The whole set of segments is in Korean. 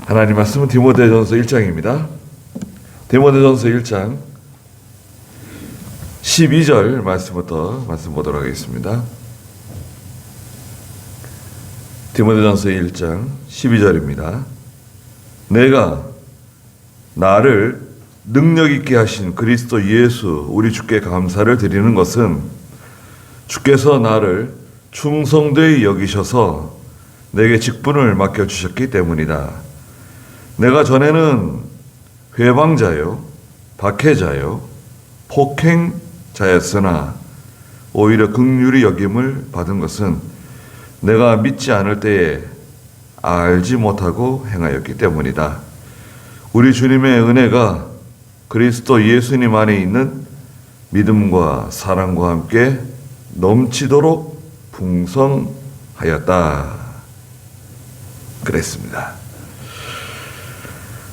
하나님 말씀은 디모데전서 1장입니다. 디모데전서 1장 12절 말씀부터 말씀 보도록 하겠습니다. 디모데전서 1장 12절입니다. 내가 나를 능력 있게 하신 그리스도 예수 우리 주께 감사를 드리는 것은 주께서 나를 충성되이 여기셔서 내게 직분을 맡겨주셨기 때문이다. 내가 전에는 회방자요, 박해자요, 폭행자였으나 오히려 긍휼히 여김을 받은 것은 내가 믿지 않을 때에 알지 못하고 행하였기 때문이다. 우리 주님의 은혜가 그리스도 예수님 안에 있는 믿음과 사랑과 함께 넘치도록 풍성하였다. 그랬습니다.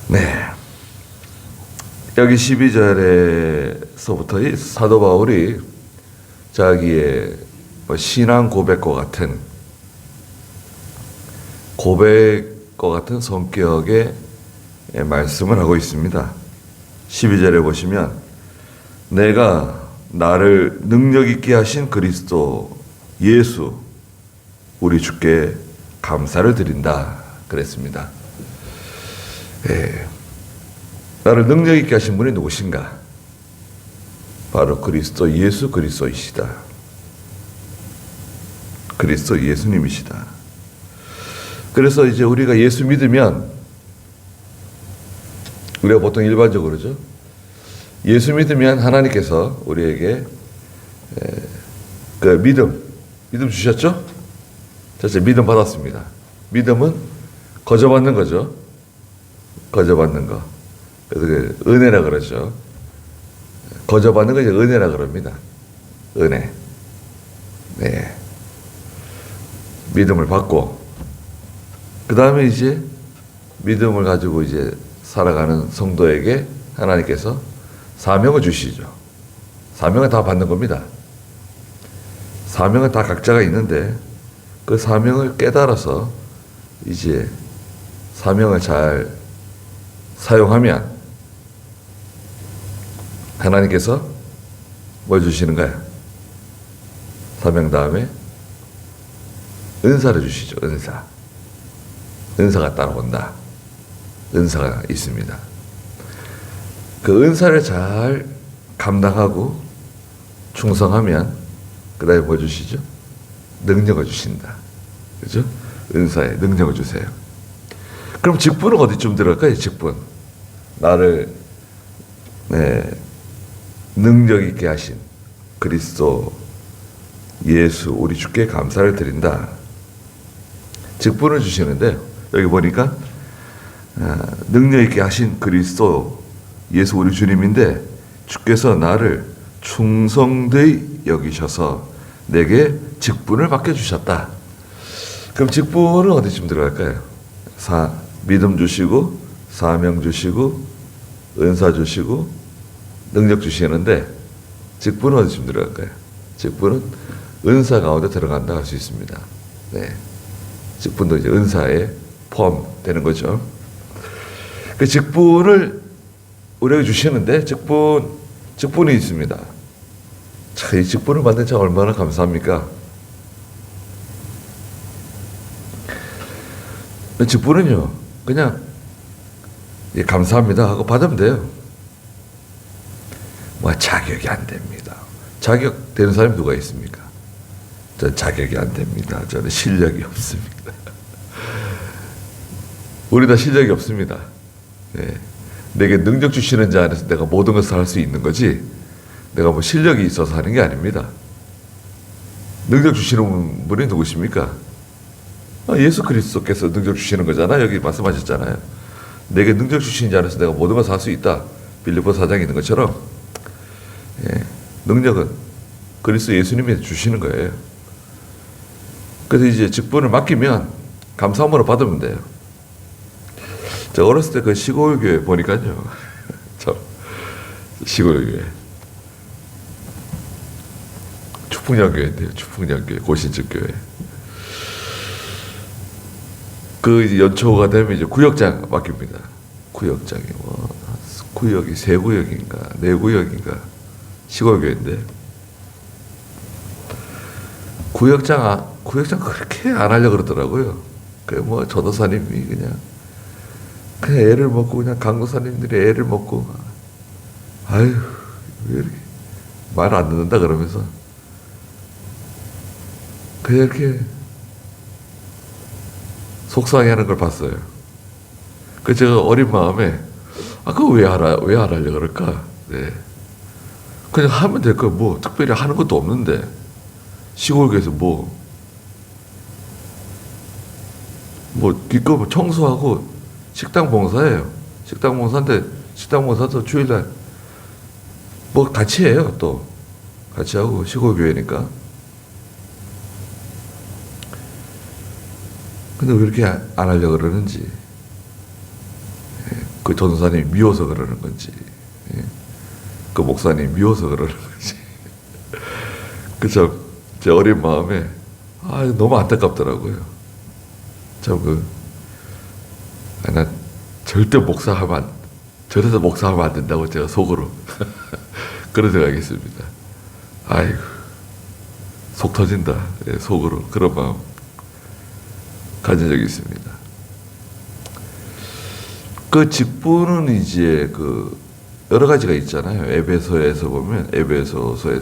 네. 여기 12절에서부터 이 사도 바울이 자기의 신앙 고백과 같은 성격의 말씀을 하고 있습니다. 12절에 보시면 내가 나를 능력 있게 하신 그리스도 예수 우리 주께 감사를 드린다 그랬습니다. 나를 능력 있게 하신 분이 누구신가? 바로 그리스도 예수 그리스도이시다. 그리스도 예수님이시다. 그래서 이제 우리가 예수 믿으면 우리가 보통 일반적으로죠. 예수 믿으면 하나님께서 우리에게 그 믿음 주셨죠? 첫째 믿음 받았습니다. 믿음은 거저받는 거죠. 거저받는 거. 그래서 은혜라 그러죠. 거저받는 거 이제 은혜라 그럽니다. 은혜. 네. 믿음을 받고 그 다음에 이제 믿음을 가지고 이제 살아가는 성도에게 하나님께서 사명을 주시죠. 사명은 다 받는 겁니다. 사명은 다 각자가 있는데 그 사명을 깨달아서 이제 사명을 잘 사용하면 하나님께서 뭘 주시는 거야? 사명 다음에 은사를 주시죠. 은사가 따라온다. 은사가 있습니다. 그 은사를 잘 감당하고 충성하면 그 다음에 뭐 주시죠? 능력을 주신다. 그죠? 은사에 능력을 주세요. 그럼 직분은 어디쯤 들어갈까요? 직분. 나를 능력 있게 하신 그리스도 예수 우리 주께 감사를 드린다. 직분을 주시는데 여기 보니까 능력 있게 하신 그리스도 예수 우리 주님인데 주께서 나를 충성되이 여기셔서 내게 직분을 맡겨주셨다. 그럼 직분은 어디쯤 들어갈까요? 믿음 주시고 사명 주시고 은사 주시고 능력 주시는데 직분은 어디쯤 들어갈까요? 직분은 은사 가운데 들어간다 할 수 있습니다. 네. 직분도 이제 은사에 포함되는 거죠. 그 직분을 우리에게 주시는데 직분이 있습니다. 자, 이 직분을 받는 자 얼마나 감사합니까? 직분은요, 그냥 감사합니다 하고 받으면 돼요. 자격이 안 됩니다. 자격 되는 사람이 누가 있습니까? 전 자격이 안 됩니다. 저는 실력이 없습니다. 우리 다 실력이 없습니다. 네. 내게 능력 주시는 자 안에서 내가 모든 것을 할 수 있는 거지 내가 뭐 실력이 있어서 하는 게 아닙니다. 능력 주시는 분이 누구십니까? 예수 그리스도께서 능력 주시는 거잖아. 여기 말씀하셨잖아요. 내게 능력 주시는 자 안에서 내가 모든 것을 할 수 있다. 빌립보서 4장에 있는 것처럼 능력은 그리스도 예수님이 주시는 거예요. 그래서 이제 직분을 맡기면 감사함으로 받으면 돼요. 제가 어렸을 때 그 시골교회 보니까요. 시골교회. 축풍양교회인데요. 축풍양교회, 고신측교회. 그 이제 연초가 되면 이제 구역장 바뀝니다. 구역장이 뭐 구역이 세 구역인가 네 구역인가 시골교회인데 구역장 그렇게 안 하려 그러더라고요. 그 뭐 전도사님이 그냥 애를 먹고 그냥 강도사님들이 애를 먹고 아유 왜 이렇게 말 안 듣는다 그러면서 그냥 이렇게 속상해하는 걸 봤어요. 그 제가 어린 마음에 그거 왜 안 하려 그럴까? 네. 그냥 하면 될 거 뭐 특별히 하는 것도 없는데 시골에서 기껏 청소하고 식당 봉사해요. 식당 봉사인데 식당 봉사도 주일날 뭐 같이 해요. 또 같이 하고 시골 교회니까. 근데 왜 이렇게 안 하려고 그러는지, 그 전도사님 미워서 그러는 건지, 그 목사님 미워서 그러는 건지, 제 어린 마음에 너무 안타깝더라고요. 난 절대 저래서 목사하면 안 된다고 제가 속으로 그런 생각이 있습니다. 아이고 속 터진다. 속으로 그런 마음 가진 적이 있습니다. 그 직분은 이제 여러 가지가 있잖아요. 에베소서에서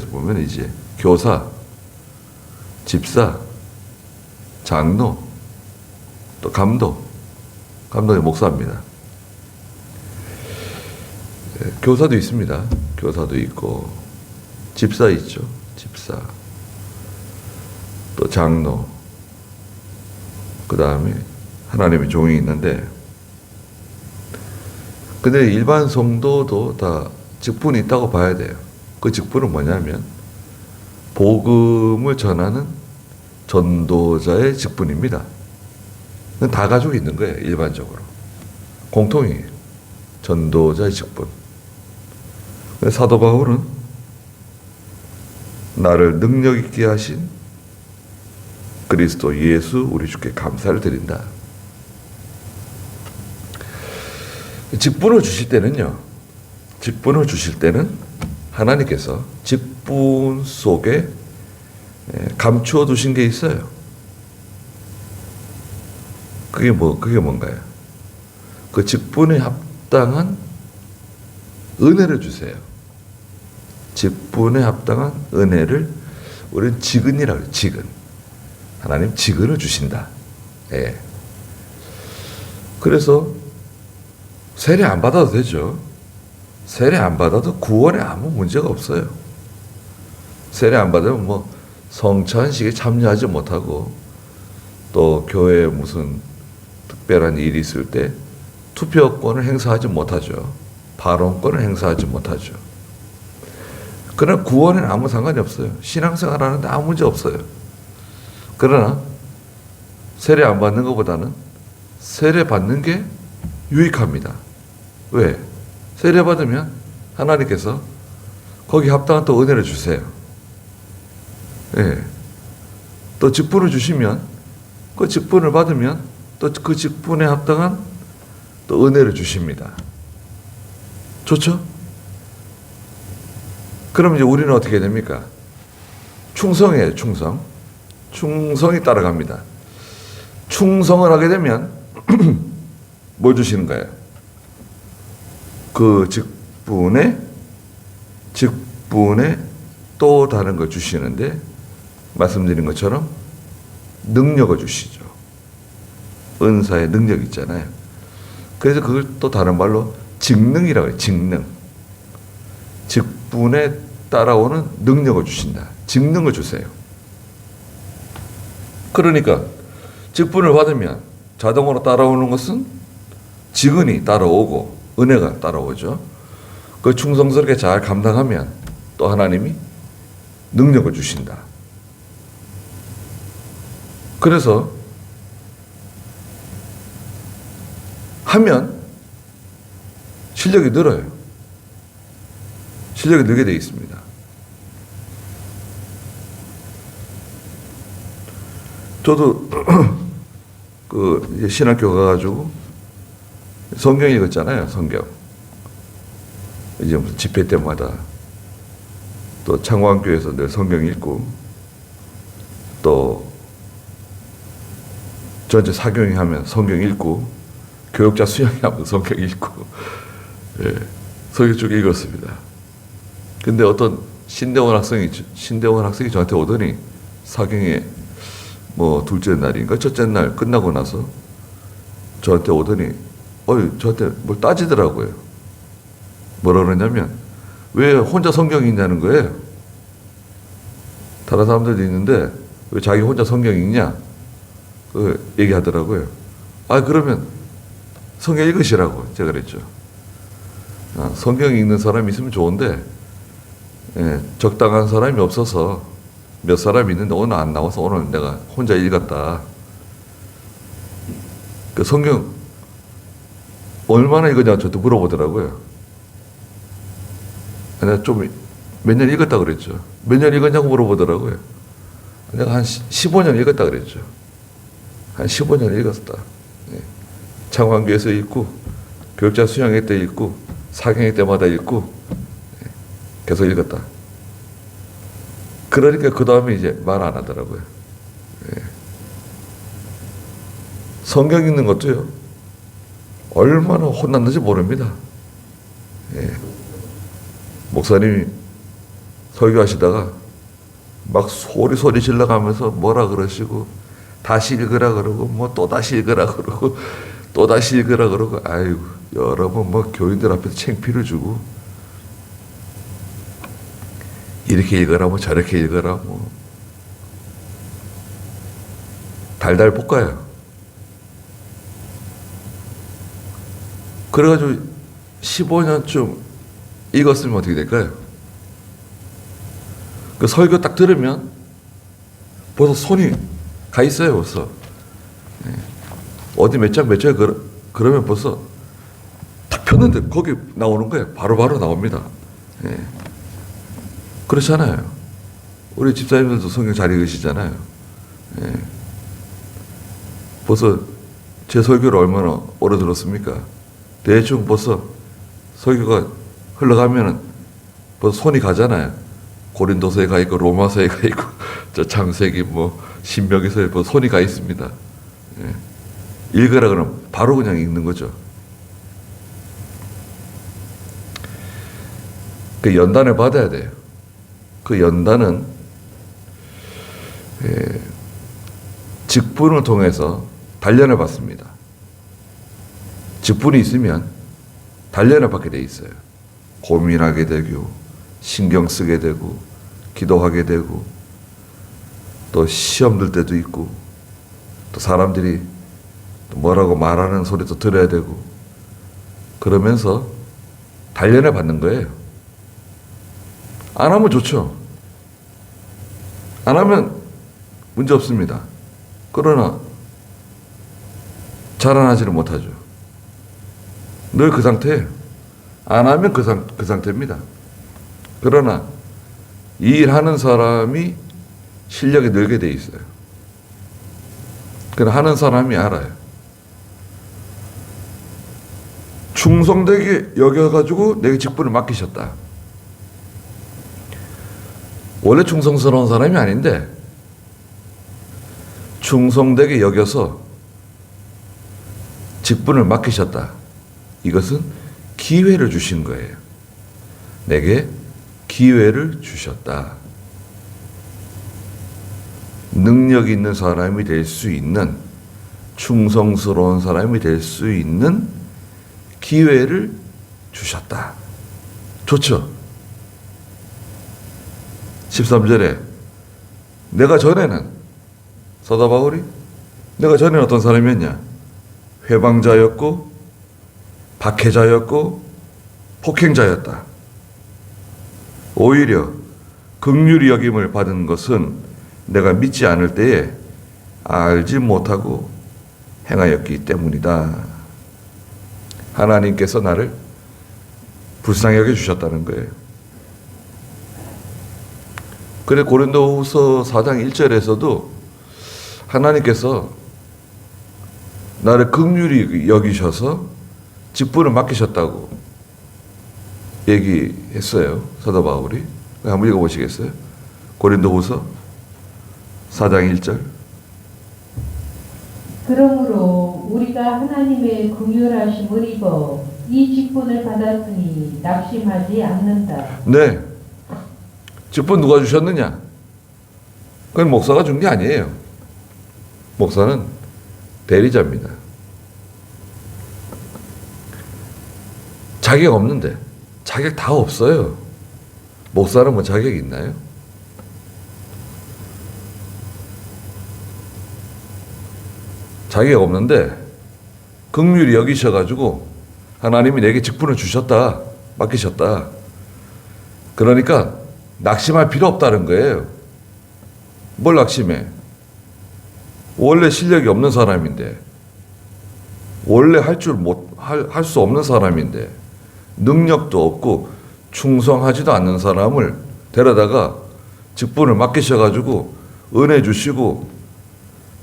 보면 이제 교사, 집사, 장로, 또 감독이 목사입니다. 교사도 있습니다. 교사도 있고 집사 있죠. 집사, 또 장로, 그 다음에 하나님의 종이 있는데, 근데 일반 성도도 다 직분이 있다고 봐야 돼요. 그 직분은 뭐냐면 복음을 전하는 전도자의 직분입니다. 다 가지고 있는 거예요. 일반적으로 공통이에요. 전도자의 직분. 사도 바울은 나를 능력 있게 하신 그리스도 예수 우리 주께 감사를 드린다. 직분을 주실 때는 하나님께서 직분 속에 감추어 두신 게 있어요. 그게 뭔가요? 그 직분에 합당한 은혜를 주세요. 직분에 합당한 은혜를 우리는 직은이라고 해요. 직은. 하나님 직은을 주신다. 예. 그래서 세례 안 받아도 되죠. 세례 안 받아도 구원에 아무 문제가 없어요. 세례 안 받으면 성찬식에 참여하지 못하고, 또 교회에 무슨 특별한 일이 있을 때 투표권을 행사하지 못하죠. 발언권을 행사하지 못하죠. 그러나 구원에는 아무 상관이 없어요. 신앙생활 하는데 아무 문제 없어요. 그러나 세례 안 받는 것보다는 세례 받는 게 유익합니다. 왜? 세례 받으면 하나님께서 거기 합당한 또 은혜를 주세요. 예. 또 직분을 주시면 그 직분을 받으면 또 그 직분에 합당한 또 은혜를 주십니다. 좋죠? 그럼 이제 우리는 어떻게 됩니까? 충성이에요. 충성이 따라갑니다. 충성을 하게 되면 뭘 주시는 거예요? 그 직분에 또 다른 걸 주시는데, 말씀드린 것처럼 능력을 주시죠. 은사의 능력 있잖아요. 그래서 그걸 또 다른 말로 직능이라고 해요. 직분에 따라오는 능력을 주신다. 직능을 주세요. 그러니까 직분을 받으면 자동으로 따라오는 것은 직은이 따라오고 은혜가 따라오죠. 그 충성스럽게 잘 감당하면 또 하나님이 능력을 주신다. 그래서 하면 실력이 늘어요. 실력이 늘게 되어 있습니다. 저도 이제 신학교 가가지고 성경 읽었잖아요. 성경. 이제 무슨 집회 때마다 또 창원교에서 늘 성경 읽고 또 전체 사경이 하면 성경 읽고 교육자 수양이 하면 성경 읽고 예, 성경 쭉 읽었습니다. 근데 어떤 신대원 학생이 저한테 오더니 사경에 뭐 둘째 날인가 첫째 날 끝나고 나서 저한테 오더니 저한테 뭘 따지더라고요. 뭐라 그러냐면 왜 혼자 성경 읽냐는 거예요. 다른 사람들도 있는데 왜 자기 혼자 성경 읽냐 얘기하더라고요. 그러면 성경 읽으시라고 제가 그랬죠. 성경 읽는 사람이 있으면 좋은데 적당한 사람이 없어서 몇 사람 있는데 오늘 안 나와서 오늘 내가 혼자 읽었다. 그 성경 얼마나 읽었냐 저한테 물어보더라고요. 내가 좀 몇 년 읽었다 그랬죠. 몇 년 읽었냐고 물어보더라고요. 내가 한 15년 읽었다 그랬죠. 한 15년 읽었다. 창원교에서 읽고 교육자 수양회 때 읽고 사경회 때마다 읽고 계속 읽었다. 그러니까 그 다음에 이제 말 안 하더라고요. 성경 읽는 것도요, 얼마나 혼났는지 모릅니다. 목사님이 설교하시다가 막 소리 질러가면서 뭐라 그러시고, 다시 읽으라 그러고, 뭐 또 다시 읽으라 그러고, 또 다시 읽으라 그러고, 아이고, 여러분 뭐 교인들 앞에서 창피를 주고, 이렇게 읽어라, 뭐 저렇게 읽어라, 뭐. 달달 볶아요. 그래가지고 15년쯤 읽었으면 어떻게 될까요? 그 설교 딱 들으면 벌써 손이 가 있어요, 벌써. 어디 몇 장 그러면 벌써 딱 폈는데 거기 나오는 거예요. 바로바로 나옵니다. 그렇잖아요. 우리 집사님들도 성경 잘 읽으시잖아요. 벌써 제 설교를 얼마나 오래 들었습니까? 대충 벌써 설교가 흘러가면은 벌써 손이 가잖아요. 고린도서에 가 있고 로마서에 가 있고 저 창세기 뭐 신명기서에 벌써 손이 가 있습니다. 읽으라 그러면 바로 그냥 읽는 거죠. 그 연단을 받아야 돼요. 그 연단은 직분을 통해서 단련을 받습니다. 직분이 있으면 단련을 받게 돼 있어요. 고민하게 되고 신경 쓰게 되고 기도하게 되고 또 시험 들 때도 있고 또 사람들이 뭐라고 말하는 소리도 들어야 되고 그러면서 단련을 받는 거예요. 안 하면 좋죠. 안 하면 문제 없습니다. 그러나 자라나지를 못하죠. 늘 그 상태예요. 안 하면 그 상태입니다. 그러나 이 일하는 사람이 실력이 늘게 돼 있어요. 그러나 하는 사람이 알아요. 충성되게 여겨가지고 내게 직분을 맡기셨다. 원래 충성스러운 사람이 아닌데 충성되게 여겨서 직분을 맡기셨다. 이것은 기회를 주신 거예요. 내게 기회를 주셨다. 능력 있는 사람이 될 수 있는, 충성스러운 사람이 될 수 있는 기회를 주셨다. 좋죠? 13절에 내가 전에는 사도 바울이 내가 전에는 어떤 사람이었냐? 회방자였고 박해자였고 폭행자였다. 오히려 긍휼히 여김을 받은 것은 내가 믿지 않을 때에 알지 못하고 행하였기 때문이다. 하나님께서 나를 불쌍히 여겨주셨다는 거예요. 그래 고린도후서 4장 1절에서도 하나님께서 나를 긍휼히 여기셔서 직분을 맡기셨다고 얘기했어요. 사도 바울이. 한번 읽어보시겠어요? 고린도후서 4장 1절. 그러므로 우리가 하나님의 긍휼하심을 입어 이 직분을 받았으니 낙심하지 않는다. 네. 직분 누가 주셨느냐? 그건 목사가 준 게 아니에요. 목사는 대리자입니다. 자격 없는데. 자격 다 없어요. 목사는 뭐 자격이 있나요? 자격 없는데 긍휼히 여기셔가지고 하나님이 내게 직분을 주셨다. 맡기셨다. 그러니까 낙심할 필요 없다는 거예요. 뭘 낙심해? 원래 실력이 없는 사람인데, 원래 할 수 없는 사람인데, 능력도 없고 충성하지도 않는 사람을 데려다가 직분을 맡기셔가지고 은혜 주시고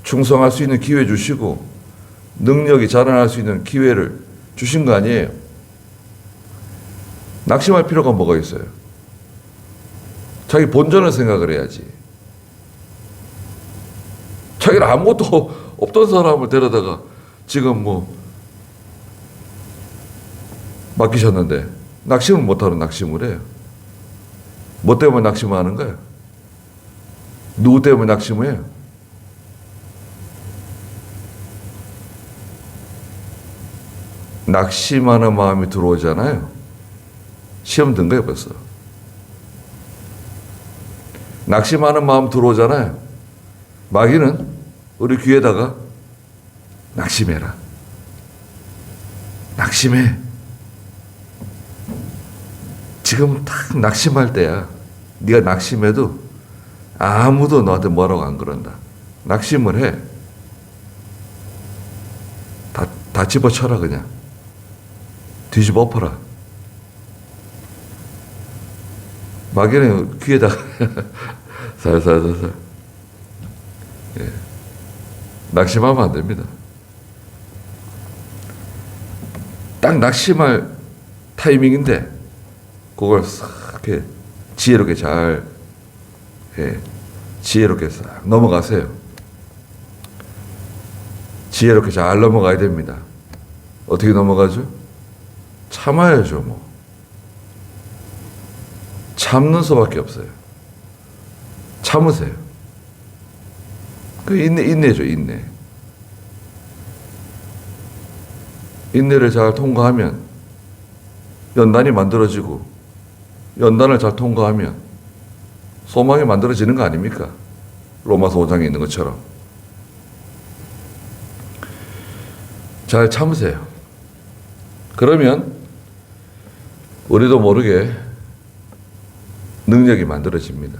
충성할 수 있는 기회 주시고 능력이 자라날 수 있는 기회를 주신 거 아니에요. 낙심할 필요가 뭐가 있어요? 자기 본전을 생각을 해야지. 자기는 아무것도 없던 사람을 데려다가 지금 뭐 맡기셨는데 낙심을 못하는 낙심을 해요. 뭐 때문에 낙심하는 거예요? 누구 때문에 낙심을 해요? 낙심하는 마음이 들어오잖아요. 시험 든 거예요 벌써. 낙심하는 마음 들어오잖아요. 마귀는 우리 귀에다가 낙심해라. 낙심해. 지금 딱 낙심할 때야. 네가 낙심해도 아무도 너한테 뭐라고 안 그런다. 낙심을 해. 다 집어쳐라 그냥. 뒤집어 엎어라. 마귀는 귀에다가 살살살살. 예. 낙심하면 안 됩니다. 딱 낙심할 타이밍인데 그걸 싹 이렇게 지혜롭게 잘 지혜롭게 싹 넘어가세요. 지혜롭게 잘 넘어가야 됩니다. 어떻게 넘어가죠? 참아야죠 뭐. 참는 수밖에 없어요. 참으세요. 그 인내죠, 인내. 인내를 잘 통과하면 연단이 만들어지고 연단을 잘 통과하면 소망이 만들어지는 거 아닙니까? 로마서 5장에 있는 것처럼. 잘 참으세요. 그러면 우리도 모르게 능력이 만들어집니다.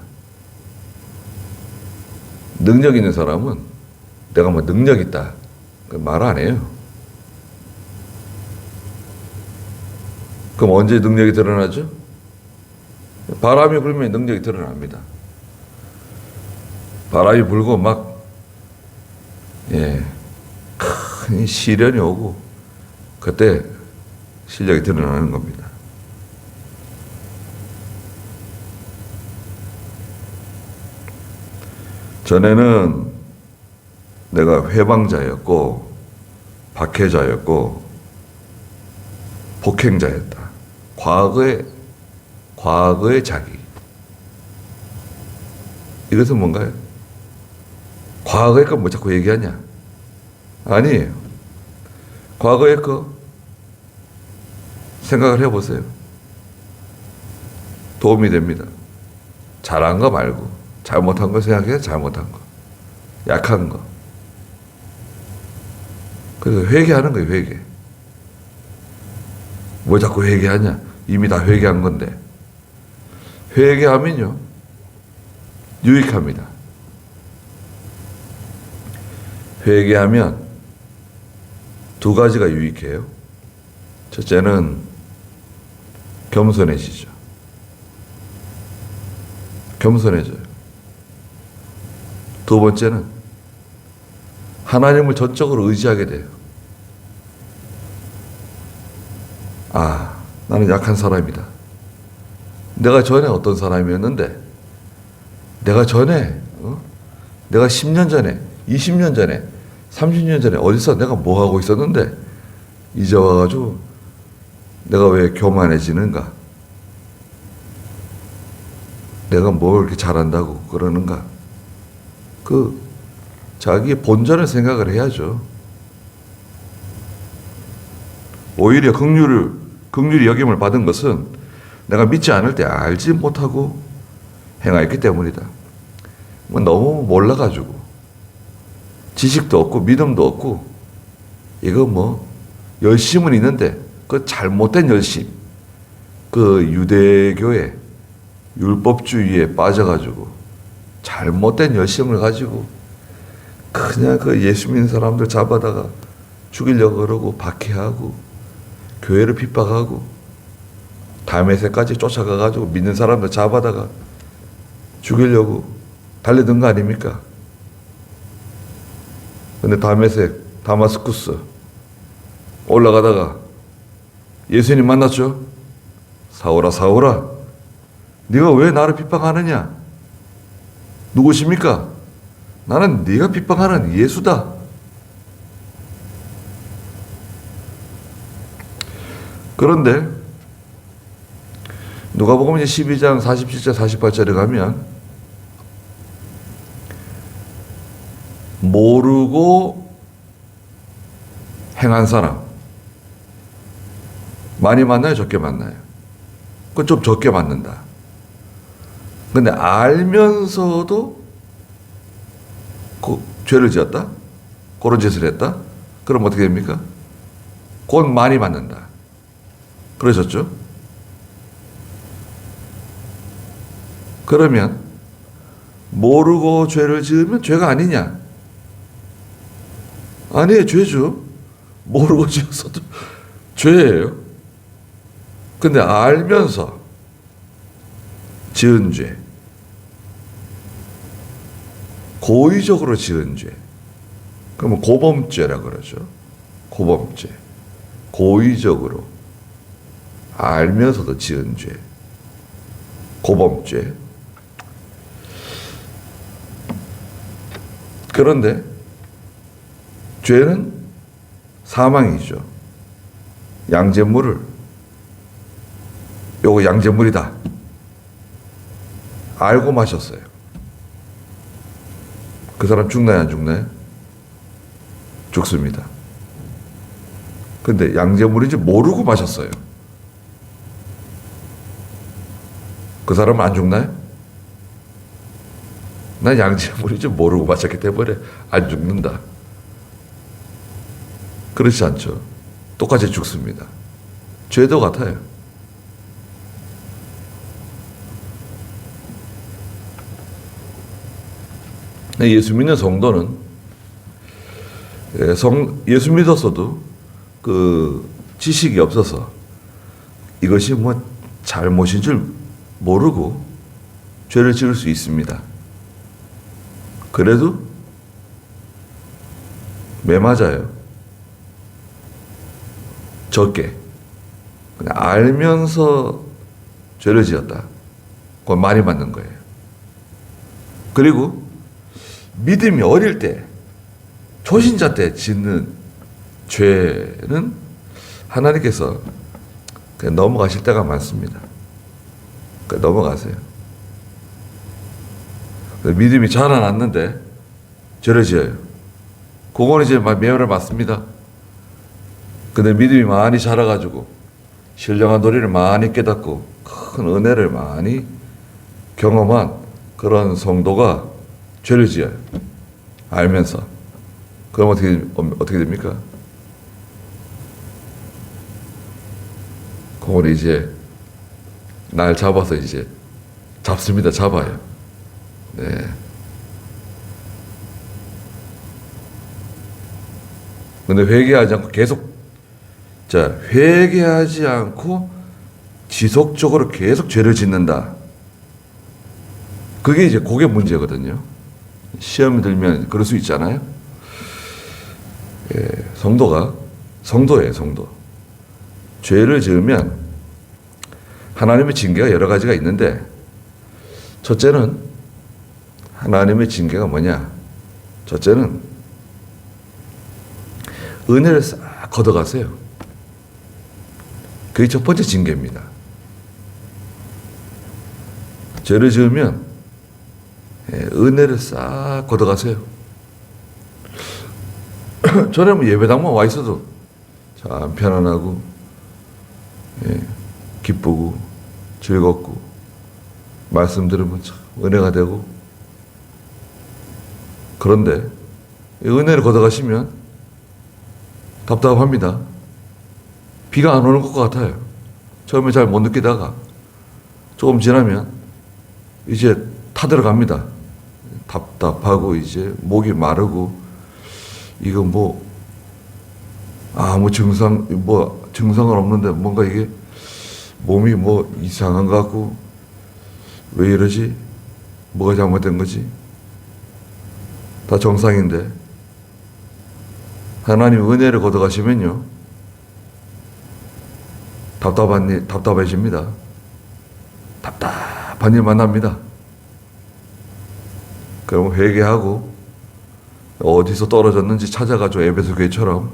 능력 있는 사람은 내가 뭐 능력 있다 말 안 해요. 그럼 언제 능력이 드러나죠? 바람이 불면 능력이 드러납니다. 바람이 불고 막 큰 시련이 오고 그때 실력이 드러나는 겁니다. 전에는 내가 회방자였고 박해자였고 폭행자였다. 과거의 자기. 이것은 뭔가요? 과거의 거 뭐 자꾸 얘기하냐? 아니에요. 과거의 거 생각을 해보세요. 도움이 됩니다. 잘한 거 말고 잘못한 거 생각해요. 잘못한 거. 약한 거. 그래서 회개하는 거예요. 회개. 뭐 자꾸 회개하냐? 이미 다 회개한 건데. 회개하면요. 유익합니다. 회개하면 두 가지가 유익해요. 첫째는 겸손해지죠. 겸손해져요. 두 번째는 하나님을 전적으로 의지하게 돼요. 아, 나는 약한 사람이다. 내가 전에 어떤 사람이었는데, 내가 전에, 내가 10년 전에, 20년 전에, 30년 전에 어디서 내가 뭐 하고 있었는데, 이제 와가지고 내가 왜 교만해지는가? 내가 뭘 이렇게 잘한다고 그러는가? 자기의 본전을 생각을 해야죠. 오히려 긍휼히 여김을 받은 것은 내가 믿지 않을 때 알지 못하고 행하였기 때문이다. 너무 몰라가지고 지식도 없고 믿음도 없고 이거 열심은 있는데 그 잘못된 열심, 그 유대교의 율법주의에 빠져가지고 잘못된 열심을 가지고 그냥 그 예수 믿는 사람들 잡아다가 죽이려고 그러고 박해하고 교회를 핍박하고 다메섹까지 쫓아가가지고 믿는 사람들 잡아다가 죽이려고 달려든 거 아닙니까? 근데 다메섹, 다마스쿠스 올라가다가 예수님 만났죠? 사오라 사오라, 네가 왜 나를 핍박하느냐? 누구십니까? 나는 네가 핍박하는 예수다. 그런데 누가복음 12장 47절 48절에 가면 모르고 행한 사람 많이 만나요? 적게 만나요? 그건 좀 적게 만난다. 근데 알면서도 죄를 지었다? 그런 짓을 했다? 그럼 어떻게 됩니까? 그건 많이 맞는다. 그러셨죠? 그러면 모르고 죄를 지으면 죄가 아니냐? 아니에요, 죄죠. 모르고 지었어도 죄예요. 근데 알면서 지은 죄, 고의적으로 지은 죄, 그러면 고범죄라 그러죠. 고범죄, 고의적으로 알면서도 지은 죄, 고범죄. 그런데 죄는 사망이죠. 요거 양잿물이다 알고 마셨어요. 그 사람 죽나요, 안 죽나요? 죽습니다. 근데 양잿물인지 모르고 마셨어요. 그 사람은 안 죽나요? 난 양잿물인지 모르고 마셨기 때문에 안 죽는다. 그렇지 않죠. 똑같이 죽습니다. 죄도 같아요. 예수 믿는 성도는 예수 믿었어도 그 지식이 없어서 이것이 잘못인 줄 모르고 죄를 지을 수 있습니다. 그래도 매 맞아요. 적게. 그냥 알면서 죄를 지었다. 그건 많이 맞는 거예요. 그리고 믿음이 어릴 때, 초신자 때 짓는 죄는 하나님께서 그냥 넘어가실 때가 많습니다. 그러니까 넘어가세요. 믿음이 자라났는데 죄를 지어요. 그거는 이제 매를 맞습니다. 근데 믿음이 많이 자라가지고 신령한 도리를 많이 깨닫고 큰 은혜를 많이 경험한 그런 성도가 죄를 지어요. 알면서. 그럼 어떻게 됩니까? 그걸 이제 날 잡아서 이제 잡습니다. 잡아요. 네. 근데 회개하지 않고 회개하지 않고 지속적으로 계속 죄를 짓는다. 그게 문제거든요. 시험이 들면 그럴 수 있잖아요. 성도예요, 성도. 죄를 지으면 하나님의 징계가 여러 가지가 있는데, 첫째는 하나님의 징계가 뭐냐? 첫째는 은혜를 싹 걷어가세요. 그게 첫 번째 징계입니다. 죄를 지으면 은혜를 싹 걷어가세요. 전에 뭐 예배당만 와 있어도 참 편안하고, 기쁘고 즐겁고 말씀 들으면 참 은혜가 되고. 그런데 이 은혜를 걷어가시면 답답합니다. 비가 안 오는 것 같아요. 처음에 잘 못 느끼다가 조금 지나면 이제 타들어갑니다. 답답하고 이제 목이 마르고, 이거 뭐 아무 증상은 없는데 뭔가 이게 몸이 뭐 이상한 것 같고, 왜 이러지? 뭐가 잘못된 거지? 다 정상인데, 하나님 은혜를 걷어가시면요, 답답해집니다. 답답한 일 만납니다. 그럼 회개하고 어디서 떨어졌는지 찾아가지고 에베소 교회처럼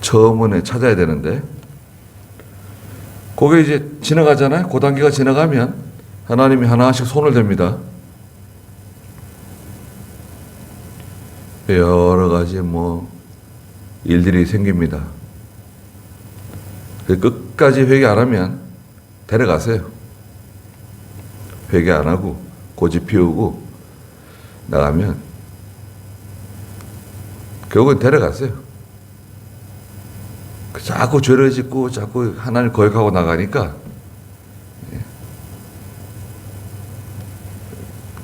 처음 은혜 찾아야 되는데, 그게 이제 지나가잖아요. 그 단계가 지나가면 하나님이 하나씩 손을 댑니다. 여러 가지 뭐 일들이 생깁니다. 끝까지 회개 안 하면 데려가세요. 회개 안 하고 고집 피우고 나가면 결국은 데려가세요. 자꾸 죄를 짓고 자꾸 하나님 거역하고 나가니까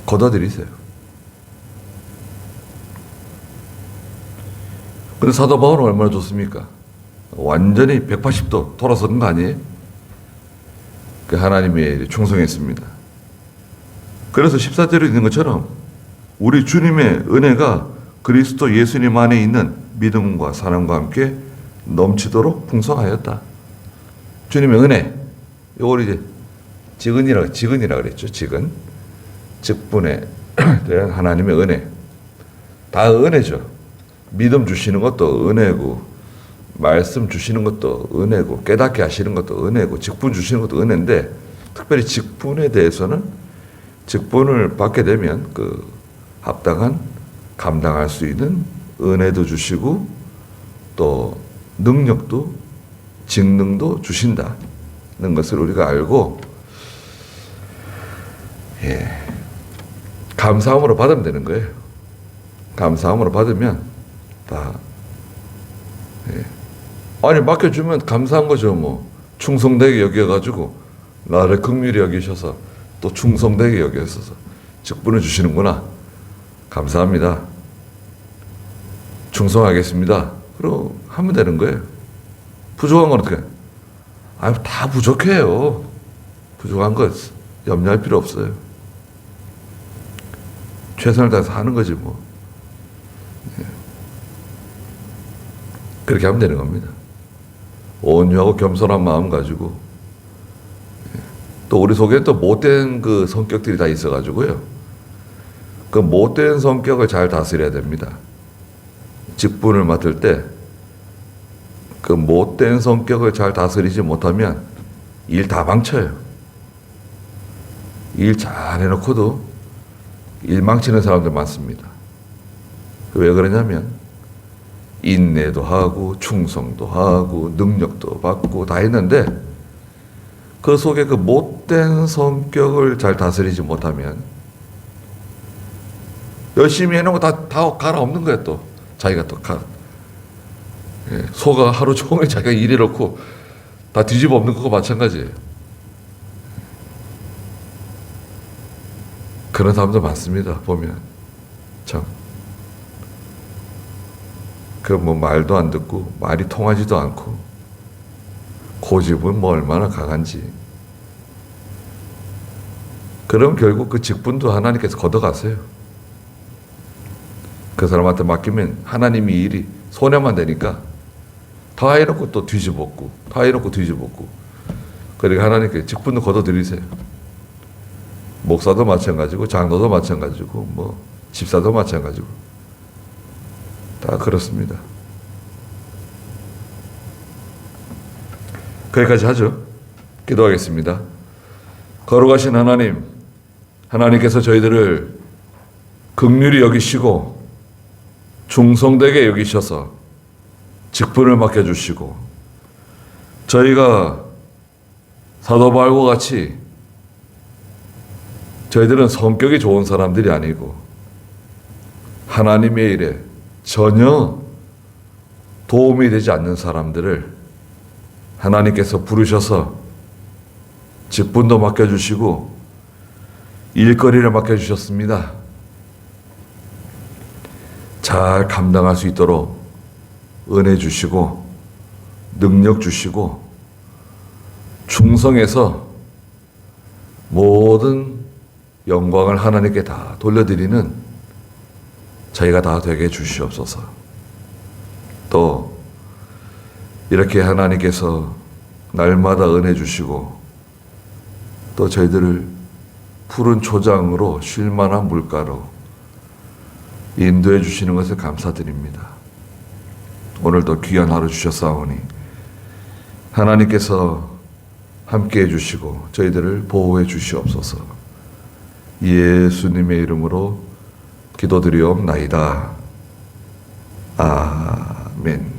걷어들이세요. 근데 사도 바울은 얼마나 좋습니까? 완전히 180도 돌아서는 거 아니에요? 그 하나님의 충성했습니다. 그래서 14절에 있는 것처럼 우리 주님의 은혜가 그리스도 예수님 안에 있는 믿음과 사랑과 함께 넘치도록 풍성하였다. 주님의 은혜, 이걸 이제 직은이라 그랬죠. 직분에 대한 하나님의 은혜. 다 은혜죠. 믿음 주시는 것도 은혜고, 말씀 주시는 것도 은혜고, 깨닫게 하시는 것도 은혜고, 직분 주시는 것도 은혜인데, 특별히 직분에 대해서는 직분을 받게 되면 그 합당한 감당할 수 있는 은혜도 주시고, 또 능력도, 직능도 주신다는 것을 우리가 알고, 감사함으로 받으면 되는 거예요. 감사함으로 받으면 다, 아니 맡겨주면 감사한 거죠. 뭐 충성되게 여겨가지고 나를 긍휼히 여기셔서 또 충성되게 여기셔서 직분을 주시는구나. 감사합니다. 충성하겠습니다. 그럼 하면 되는 거예요. 부족한 건 어떻게? 다 부족해요. 부족한 거 염려할 필요 없어요. 최선을 다해서 하는 거지 뭐. 그렇게 하면 되는 겁니다. 온유하고 겸손한 마음 가지고, 또 우리 속에 또 못된 그 성격들이 다 있어가지고요. 그 못된 성격을 잘 다스려야 됩니다. 직분을 맡을 때 그 못된 성격을 잘 다스리지 못하면 일 다 망쳐요. 일 잘 해놓고도 일 망치는 사람들 많습니다. 왜 그러냐면 인내도 하고 충성도 하고 능력도 받고 다 했는데 그 속에 그 못된 성격을 잘 다스리지 못하면 열심히 해놓은 거 다 갈아엎는 거야. 또 자기가 또 소가 하루 종일 자기가 일해놓고 다 뒤집어 엎는 거고 마찬가지예요. 그런 사람들 많습니다. 보면 참 그 뭐 말도 안 듣고 말이 통하지도 않고 고집은 뭐 얼마나 강한지. 그럼 결국 그 직분도 하나님께서 걷어가세요. 그 사람한테 맡기면 하나님이 일이 손해만 되니까 다 해놓고 또 뒤집었고, 다 해놓고 뒤집었고. 그러니까 하나님께 직분도 걷어들이세요. 목사도 마찬가지고, 장로도 마찬가지고, 뭐 집사도 마찬가지고, 다 그렇습니다. 거기까지 하죠. 기도하겠습니다. 거룩하신 하나님, 하나님께서 저희들을 긍휼히 여기시고 중성되게 여기셔서 직분을 맡겨주시고, 저희가 사도 바울과 같이 저희들은 성격이 좋은 사람들이 아니고 하나님의 일에 전혀 도움이 되지 않는 사람들을 하나님께서 부르셔서 직분도 맡겨주시고 일거리를 맡겨주셨습니다. 잘 감당할 수 있도록 은혜 주시고 능력 주시고 충성해서 모든 영광을 하나님께 다 돌려드리는 저희가 다 되게 주시옵소서. 또 이렇게 하나님께서 날마다 은혜 주시고 또 저희들을 푸른 초장으로 쉴 만한 물가로 인도해 주시는 것을 감사드립니다. 오늘도 귀한 하루 주셨사오니 하나님께서 함께해 주시고 저희들을 보호해 주시옵소서. 예수님의 이름으로 기도드리옵나이다. 아멘.